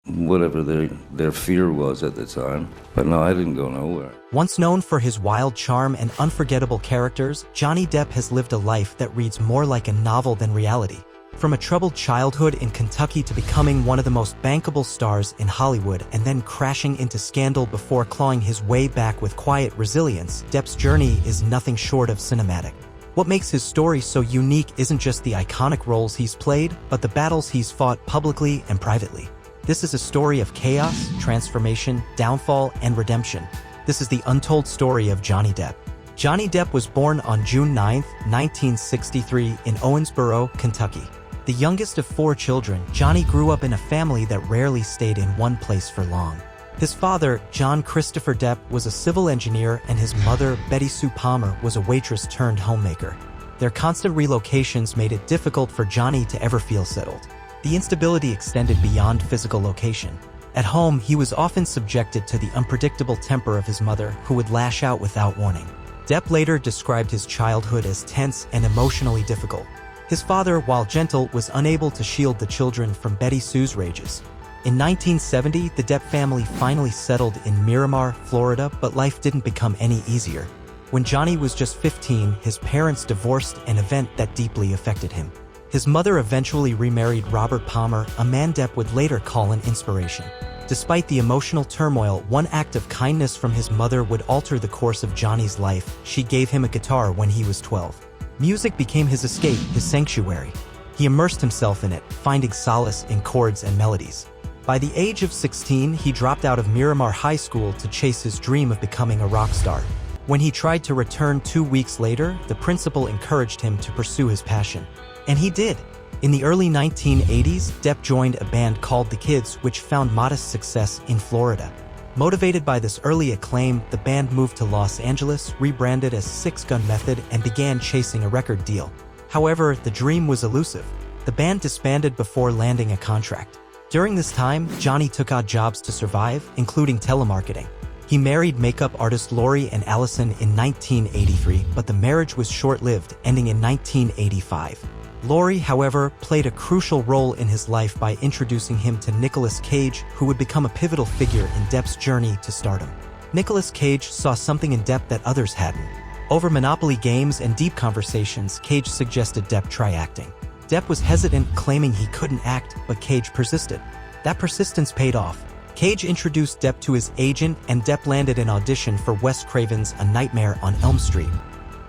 whatever their fear was at the time. But no, I didn't go nowhere. Once known for his wild charm and unforgettable characters, Johnny Depp has lived a life that reads more like a novel than reality. From a troubled childhood in Kentucky to becoming one of the most bankable stars in Hollywood and then crashing into scandal before clawing his way back with quiet resilience, Depp's journey is nothing short of cinematic. What makes his story so unique isn't just the iconic roles he's played, but the battles he's fought publicly and privately. This is a story of chaos, transformation, downfall, and redemption. This is the untold story of Johnny Depp. Johnny Depp was born on June 9, 1963 in Owensboro, Kentucky. The youngest of 4 children, Johnny grew up in a family that rarely stayed in one place for long. His father, John Christopher Depp, was a civil engineer, and his mother, Betty Sue Palmer, was a waitress turned homemaker. Their constant relocations made it difficult for Johnny to ever feel settled. The instability extended beyond physical location. At home, he was often subjected to the unpredictable temper of his mother, who would lash out without warning. Depp later described his childhood as tense and emotionally difficult. His father, while gentle, was unable to shield the children from Betty Sue's rages. In 1970, the Depp family finally settled in Miramar, Florida, but life didn't become any easier. When Johnny was just 15, his parents divorced, an event that deeply affected him. His mother eventually remarried Robert Palmer, a man Depp would later call an inspiration. Despite the emotional turmoil, one act of kindness from his mother would alter the course of Johnny's life. She gave him a guitar when he was 12. Music became his escape, his sanctuary. He immersed himself in it, finding solace in chords and melodies. By the age of 16, he dropped out of Miramar High School to chase his dream of becoming a rock star. When he tried to return 2 weeks later, the principal encouraged him to pursue his passion. And he did. In the early 1980s, Depp joined a band called The Kids, which found modest success in Florida. Motivated by this early acclaim, the band moved to Los Angeles, rebranded as Six Gun Method, and began chasing a record deal. However, the dream was elusive. The band disbanded before landing a contract. During this time, Johnny took odd jobs to survive, including telemarketing. He married makeup artist Lori and Allison in 1983, but the marriage was short-lived, ending in 1985. Lori, however, played a crucial role in his life by introducing him to Nicolas Cage, who would become a pivotal figure in Depp's journey to stardom. Nicolas Cage saw something in Depp that others hadn't. Over Monopoly games and deep conversations, Cage suggested Depp try acting. Depp was hesitant, claiming he couldn't act, but Cage persisted. That persistence paid off. Cage introduced Depp to his agent, and Depp landed an audition for Wes Craven's A Nightmare on Elm Street.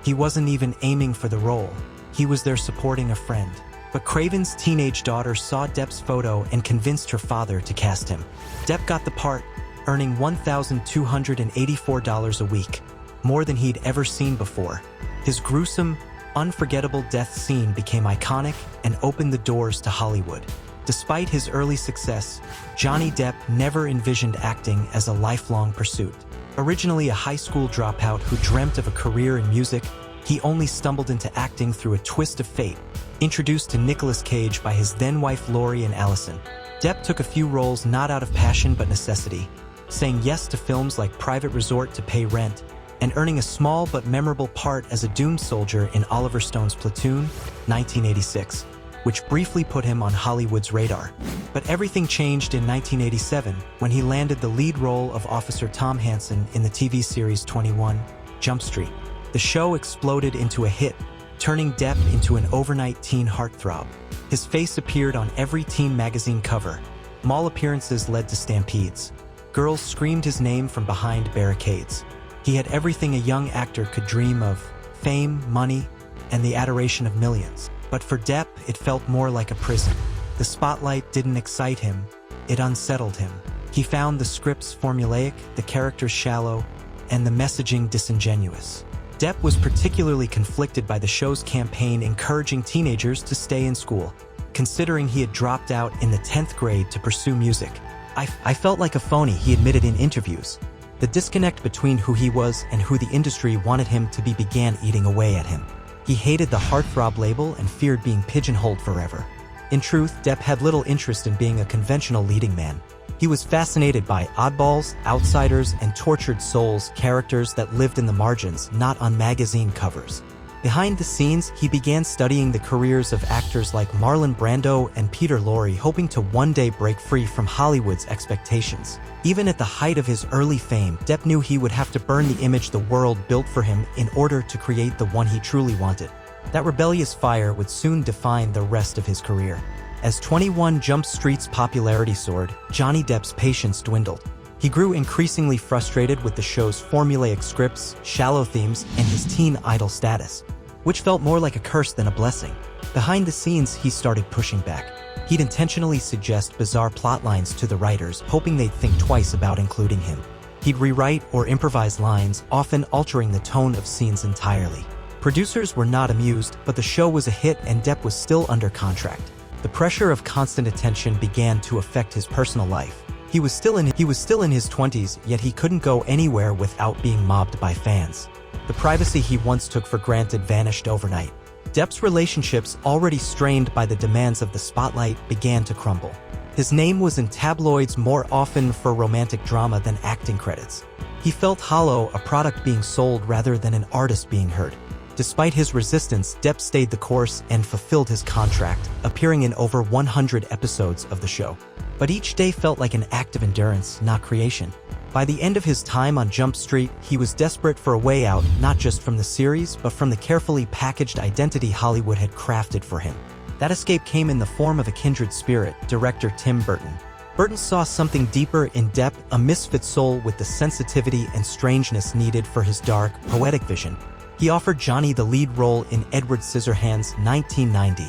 He wasn't even aiming for the role. He was there supporting a friend. But Craven's teenage daughter saw Depp's photo and convinced her father to cast him. Depp got the part, earning $1,284 a week, more than he'd ever seen before. His gruesome, unforgettable death scene became iconic and opened the doors to Hollywood. Despite his early success, Johnny Depp never envisioned acting as a lifelong pursuit. Originally a high school dropout who dreamt of a career in music, he only stumbled into acting through a twist of fate, introduced to Nicolas Cage by his then-wife Lori and Allison. Depp took a few roles not out of passion but necessity, saying yes to films like Private Resort to pay rent, and earning a small but memorable part as a doomed soldier in Oliver Stone's Platoon, 1986, which briefly put him on Hollywood's radar. But everything changed in 1987 when he landed the lead role of Officer Tom Hansen in the TV series 21 Jump Street. The show exploded into a hit, turning Depp into an overnight teen heartthrob. His face appeared on every teen magazine cover. Mall appearances led to stampedes. Girls screamed his name from behind barricades. He had everything a young actor could dream of: fame, money, and the adoration of millions. But for Depp, it felt more like a prison. The spotlight didn't excite him, it unsettled him. He found the scripts formulaic, the characters shallow, and the messaging disingenuous. Depp was particularly conflicted by the show's campaign encouraging teenagers to stay in school, considering he had dropped out in the 10th grade to pursue music. I felt like a phony, he admitted in interviews. The disconnect between who he was and who the industry wanted him to be began eating away at him. He hated the heartthrob label and feared being pigeonholed forever. In truth, Depp had little interest in being a conventional leading man. He was fascinated by oddballs, outsiders, and tortured souls, characters that lived in the margins, not on magazine covers. Behind the scenes, he began studying the careers of actors like Marlon Brando and Peter Lorre, hoping to one day break free from Hollywood's expectations. Even at the height of his early fame, Depp knew he would have to burn the image the world built for him in order to create the one he truly wanted. That rebellious fire would soon define the rest of his career. As 21 Jump Street's popularity soared, Johnny Depp's patience dwindled. He grew increasingly frustrated with the show's formulaic scripts, shallow themes, and his teen idol status, which felt more like a curse than a blessing. Behind the scenes, he started pushing back. He'd intentionally suggest bizarre plotlines to the writers, hoping they'd think twice about including him. He'd rewrite or improvise lines, often altering the tone of scenes entirely. Producers were not amused, but the show was a hit and Depp was still under contract. The pressure of constant attention began to affect his personal life. He was still in his 20s, yet he couldn't go anywhere without being mobbed by fans. The privacy he once took for granted vanished overnight. Depp's relationships, already strained by the demands of the spotlight, began to crumble. His name was in tabloids more often for romantic drama than acting credits. He felt hollow, a product being sold rather than an artist being heard. Despite his resistance, Depp stayed the course and fulfilled his contract, appearing in over 100 episodes of the show. But each day felt like an act of endurance, not creation. By the end of his time on Jump Street, he was desperate for a way out, not just from the series, but from the carefully packaged identity Hollywood had crafted for him. That escape came in the form of a kindred spirit, director Tim Burton. Burton saw something deeper in Depp, a misfit soul with the sensitivity and strangeness needed for his dark, poetic vision. He offered Johnny the lead role in Edward Scissorhands' 1990,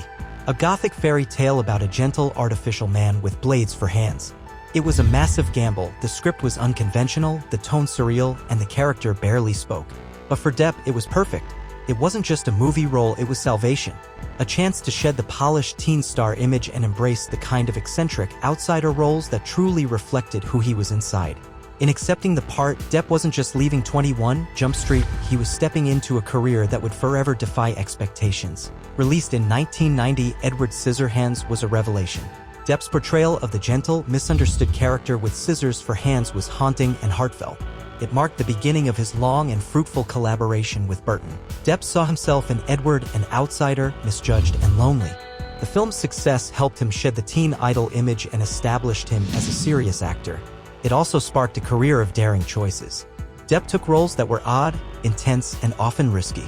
a gothic fairy tale about a gentle, artificial man with blades for hands. It was a massive gamble. The script was unconventional, the tone surreal, and the character barely spoke. But for Depp, it was perfect. It wasn't just a movie role, it was salvation. A chance to shed the polished teen star image and embrace the kind of eccentric, outsider roles that truly reflected who he was inside. In accepting the part, Depp wasn't just leaving 21 Jump Street, he was stepping into a career that would forever defy expectations. Released in 1990, Edward Scissorhands was a revelation. Depp's portrayal of the gentle, misunderstood character with scissors for hands was haunting and heartfelt. It marked the beginning of his long and fruitful collaboration with Burton. Depp saw himself in Edward, an outsider, misjudged and lonely. The film's success helped him shed the teen idol image and established him as a serious actor. It also sparked a career of daring choices. Depp took roles that were odd, intense, and often risky.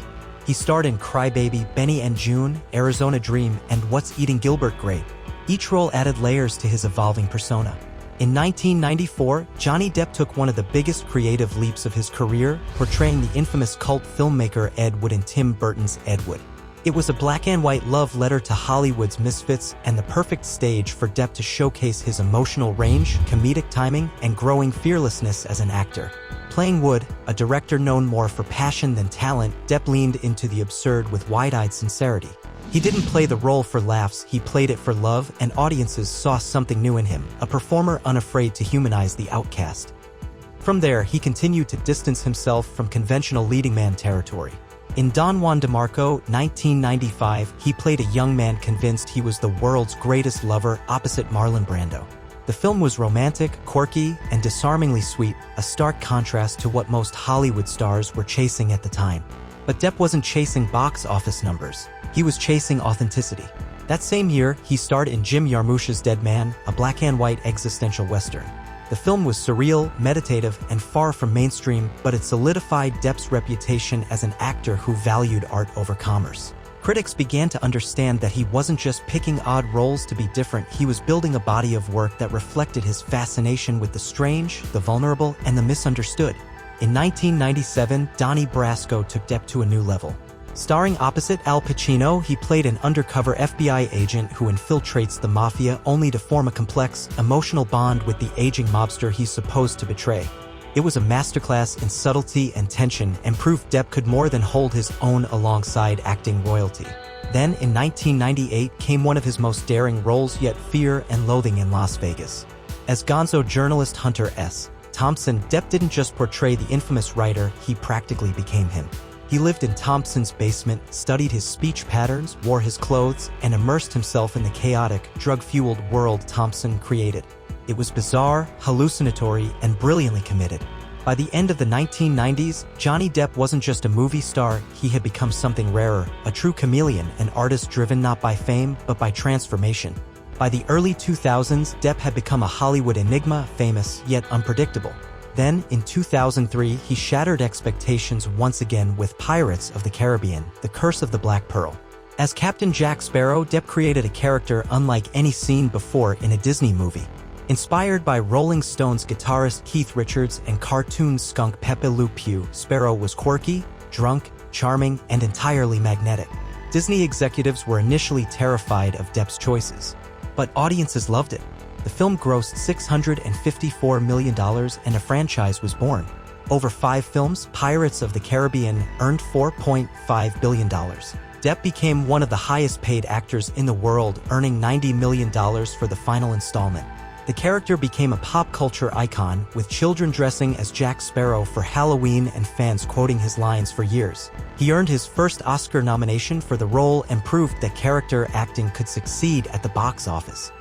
He starred in Crybaby, Benny and June, Arizona Dream, and What's Eating Gilbert Grape. Each role added layers to his evolving persona. In 1994, Johnny Depp took one of the biggest creative leaps of his career, portraying the infamous cult filmmaker Ed Wood in Tim Burton's Ed Wood. It was a black-and-white love letter to Hollywood's misfits and the perfect stage for Depp to showcase his emotional range, comedic timing, and growing fearlessness as an actor. Playing Wood, a director known more for passion than talent, Depp leaned into the absurd with wide-eyed sincerity. He didn't play the role for laughs, he played it for love, and audiences saw something new in him, a performer unafraid to humanize the outcast. From there, he continued to distance himself from conventional leading man territory. In Don Juan DeMarco, 1995, he played a young man convinced he was the world's greatest lover opposite Marlon Brando. The film was romantic, quirky, and disarmingly sweet, a stark contrast to what most Hollywood stars were chasing at the time. But Depp wasn't chasing box office numbers. He was chasing authenticity. That same year, he starred in Jim Jarmusch's Dead Man, a black-and-white existential western. The film was surreal, meditative, and far from mainstream, but it solidified Depp's reputation as an actor who valued art over commerce. Critics began to understand that he wasn't just picking odd roles to be different, he was building a body of work that reflected his fascination with the strange, the vulnerable, and the misunderstood. In 1997, Donnie Brasco took Depp to a new level. Starring opposite Al Pacino, he played an undercover FBI agent who infiltrates the mafia only to form a complex, emotional bond with the aging mobster he's supposed to betray. It was a masterclass in subtlety and tension and proved Depp could more than hold his own alongside acting royalty. Then, in 1998, came one of his most daring roles yet, Fear and Loathing in Las Vegas. As gonzo journalist Hunter S. Thompson, Depp didn't just portray the infamous writer, he practically became him. He lived in Thompson's basement, studied his speech patterns, wore his clothes, and immersed himself in the chaotic, drug-fueled world Thompson created. It was bizarre, hallucinatory, and brilliantly committed. By the end of the 1990s, Johnny Depp wasn't just a movie star, he had become something rarer, a true chameleon, an artist driven not by fame, but by transformation. By the early 2000s, Depp had become a Hollywood enigma, famous yet unpredictable. Then, in 2003, he shattered expectations once again with Pirates of the Caribbean: The Curse of the Black Pearl. As Captain Jack Sparrow, Depp created a character unlike any seen before in a Disney movie. Inspired by Rolling Stones guitarist Keith Richards and cartoon skunk Pepe Le Pew, Sparrow was quirky, drunk, charming, and entirely magnetic. Disney executives were initially terrified of Depp's choices, but audiences loved it. The film grossed $654 million and a franchise was born. Over 5 films, Pirates of the Caribbean earned $4.5 billion. Depp became one of the highest-paid actors in the world, earning $90 million for the final installment. The character became a pop culture icon, with children dressing as Jack Sparrow for Halloween and fans quoting his lines for years. He earned his first Oscar nomination for the role and proved that character acting could succeed at the box office.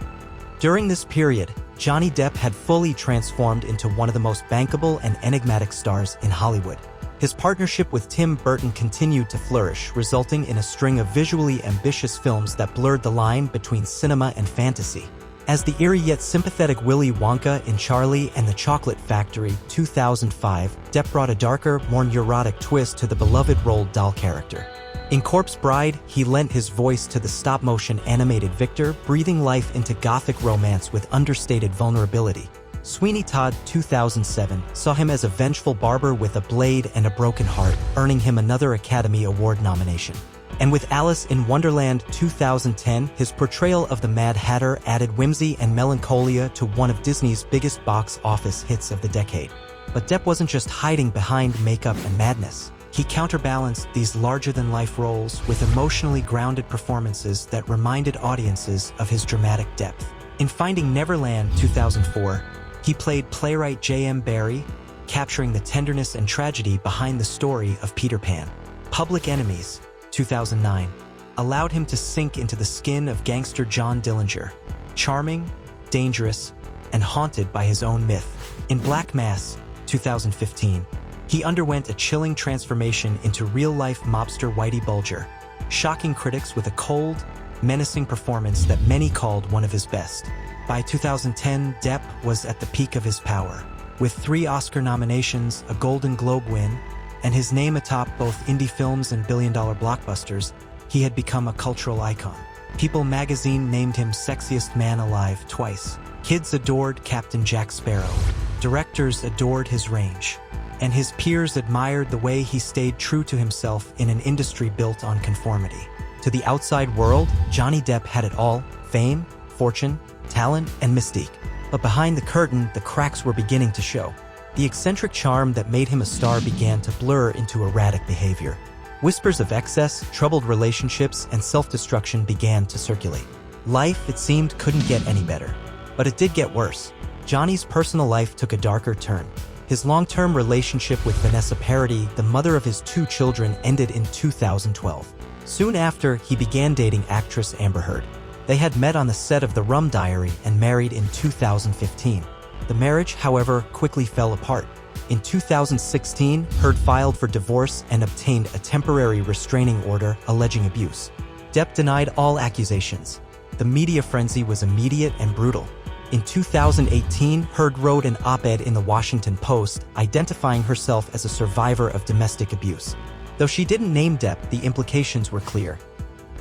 During this period, Johnny Depp had fully transformed into one of the most bankable and enigmatic stars in Hollywood. His partnership with Tim Burton continued to flourish, resulting in a string of visually ambitious films that blurred the line between cinema and fantasy. As the eerie yet sympathetic Willy Wonka in Charlie and the Chocolate Factory, 2005, Depp brought a darker, more neurotic twist to the beloved Roald Dahl character. In Corpse Bride, he lent his voice to the stop-motion animated Victor, breathing life into gothic romance with understated vulnerability. Sweeney Todd, 2007, saw him as a vengeful barber with a blade and a broken heart, earning him another Academy Award nomination. And with Alice in Wonderland, 2010, his portrayal of the Mad Hatter added whimsy and melancholia to one of Disney's biggest box office hits of the decade. But Depp wasn't just hiding behind makeup and madness. He counterbalanced these larger-than-life roles with emotionally grounded performances that reminded audiences of his dramatic depth. In Finding Neverland, 2004, he played playwright J.M. Barrie, capturing the tenderness and tragedy behind the story of Peter Pan. Public Enemies, 2009, allowed him to sink into the skin of gangster John Dillinger, charming, dangerous, and haunted by his own myth. In Black Mass, 2015, he underwent a chilling transformation into real-life mobster Whitey Bulger, shocking critics with a cold, menacing performance that many called one of his best. By 2010, Depp was at the peak of his power. With 3 Oscar nominations, a Golden Globe win, and his name atop both indie films and billion-dollar blockbusters, he had become a cultural icon. People magazine named him sexiest man alive twice. Kids adored Captain Jack Sparrow. Directors adored his range. And his peers admired the way he stayed true to himself in an industry built on conformity. To the outside world, Johnny Depp had it all: fame, fortune, talent, and mystique. But behind the curtain, the cracks were beginning to show. The eccentric charm that made him a star began to blur into erratic behavior. Whispers of excess, troubled relationships, and self-destruction began to circulate. Life, it seemed, couldn't get any better. But it did get worse. Johnny's personal life took a darker turn. His long-term relationship with Vanessa Paradis, the mother of his 2 children, ended in 2012. Soon after, he began dating actress Amber Heard. They had met on the set of The Rum Diary and married in 2015. The marriage, however, quickly fell apart. In 2016, Heard filed for divorce and obtained a temporary restraining order alleging abuse. Depp denied all accusations. The media frenzy was immediate and brutal. In 2018, Heard wrote an op-ed in the Washington Post identifying herself as a survivor of domestic abuse. Though she didn't name Depp, the implications were clear.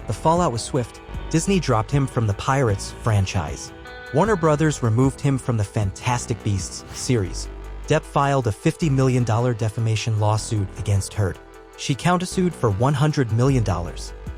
The fallout was swift. Disney dropped him from the Pirates franchise. Warner Brothers removed him from the Fantastic Beasts series. Depp filed a $50 million defamation lawsuit against Heard. She countersued for $100 million.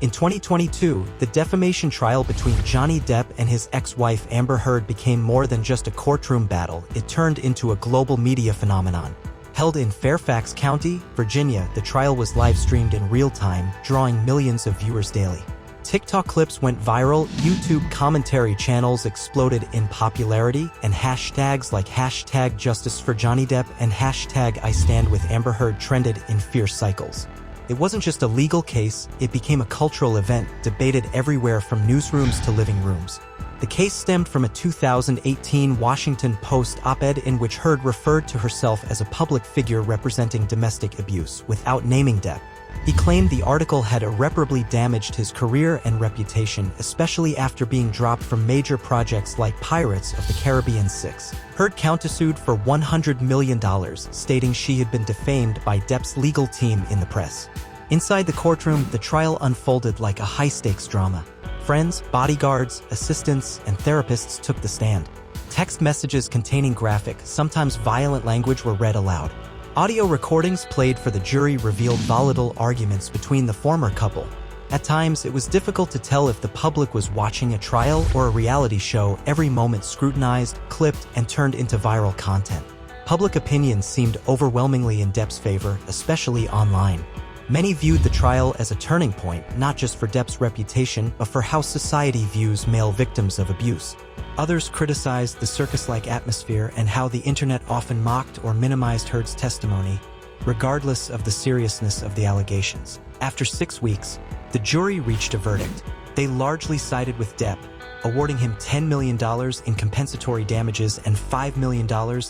In 2022, the defamation trial between Johnny Depp and his ex-wife Amber Heard became more than just a courtroom battle. It turned into a global media phenomenon. Held in Fairfax County, Virginia, the trial was live-streamed in real time, drawing millions of viewers daily. TikTok clips went viral, YouTube commentary channels exploded in popularity, and hashtags like #JusticeForJohnnyDepp and #IStandWithAmber Heard trended in fierce cycles. It wasn't just a legal case, it became a cultural event, debated everywhere from newsrooms to living rooms. The case stemmed from a 2018 Washington Post op-ed in which Heard referred to herself as a public figure representing domestic abuse without naming Depp. He claimed the article had irreparably damaged his career and reputation, especially after being dropped from major projects like Pirates of the Caribbean 6. Heard countersued for $100 million, stating she had been defamed by Depp's legal team in the press. Inside the courtroom, the trial unfolded like a high-stakes drama. Friends, bodyguards, assistants, and therapists took the stand. Text messages containing graphic, sometimes violent language were read aloud. Audio recordings played for the jury revealed volatile arguments between the former couple. At times, it was difficult to tell if the public was watching a trial or a reality show, every moment scrutinized, clipped, and turned into viral content. Public opinion seemed overwhelmingly in Depp's favor, especially online. Many viewed the trial as a turning point, not just for Depp's reputation, but for how society views male victims of abuse. Others criticized the circus-like atmosphere and how the internet often mocked or minimized Heard's testimony, regardless of the seriousness of the allegations. After 6 weeks, the jury reached a verdict. They largely sided with Depp, awarding him $10 million in compensatory damages and $5 million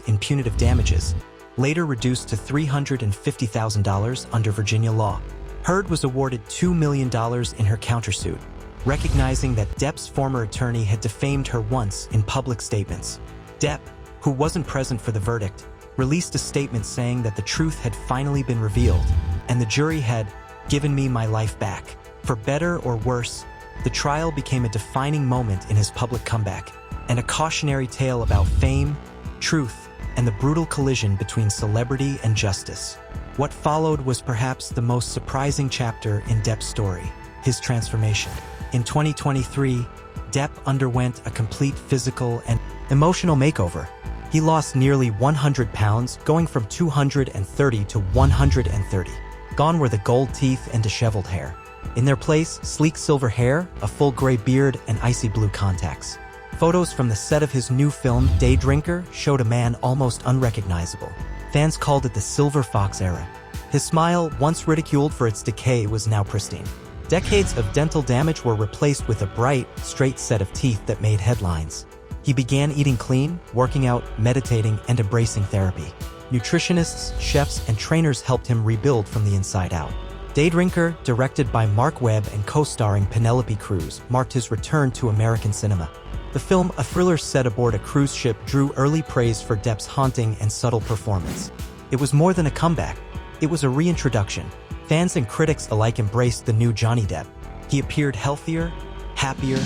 in punitive damages, later reduced to $350,000 under Virginia law. Heard was awarded $2 million in her countersuit, recognizing that Depp's former attorney had defamed her once in public statements. Depp, who wasn't present for the verdict, released a statement saying that the truth had finally been revealed, and the jury had given me my life back. For better or worse, the trial became a defining moment in his public comeback, and a cautionary tale about fame, truth, and the brutal collision between celebrity and justice. What followed was perhaps the most surprising chapter in Depp's story, his transformation. In 2023, Depp underwent a complete physical and emotional makeover. He lost nearly 100 pounds, going from 230 to 130. Gone were the gold teeth and disheveled hair. In their place, sleek silver hair, a full gray beard, and icy blue contacts. Photos from the set of his new film, Day Drinker, showed a man almost unrecognizable. Fans called it the Silver Fox era. His smile, once ridiculed for its decay, was now pristine. Decades of dental damage were replaced with a bright, straight set of teeth that made headlines. He began eating clean, working out, meditating, and embracing therapy. Nutritionists, chefs, and trainers helped him rebuild from the inside out. Day Drinker, directed by Mark Webb and co-starring Penelope Cruz, marked his return to American cinema. The film, a thriller set aboard a cruise ship, drew early praise for Depp's haunting and subtle performance. It was more than a comeback. It was a reintroduction. Fans and critics alike embraced the new Johnny Depp. He appeared healthier, happier,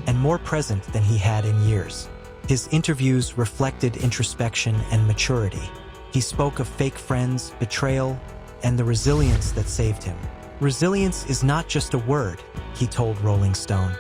and more present than he had in years. His interviews reflected introspection and maturity. He spoke of fake friends, betrayal, and the resilience that saved him. "Resilience is not just a word," he told Rolling Stone.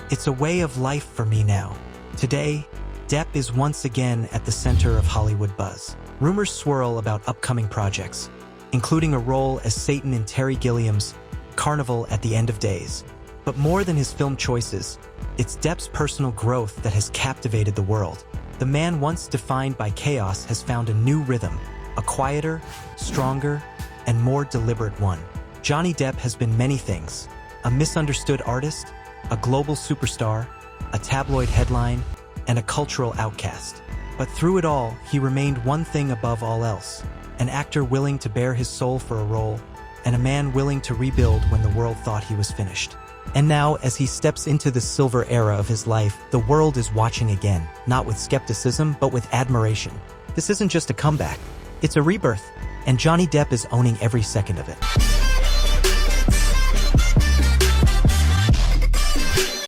"It's a way of life for me now." Today, Depp is once again at the center of Hollywood buzz. Rumors swirl about upcoming projects, including a role as Satan in Terry Gilliam's Carnival at the End of Days. But more than his film choices, it's Depp's personal growth that has captivated the world. The man once defined by chaos has found a new rhythm, a quieter, stronger, and more deliberate one. Johnny Depp has been many things: a misunderstood artist, a global superstar, a tabloid headline, and a cultural outcast. But through it all, he remained one thing above all else: an actor willing to bare his soul for a role, and a man willing to rebuild when the world thought he was finished. And now, as he steps into the silver era of his life, the world is watching again, not with skepticism, but with admiration. This isn't just a comeback, it's a rebirth, and Johnny Depp is owning every second of it.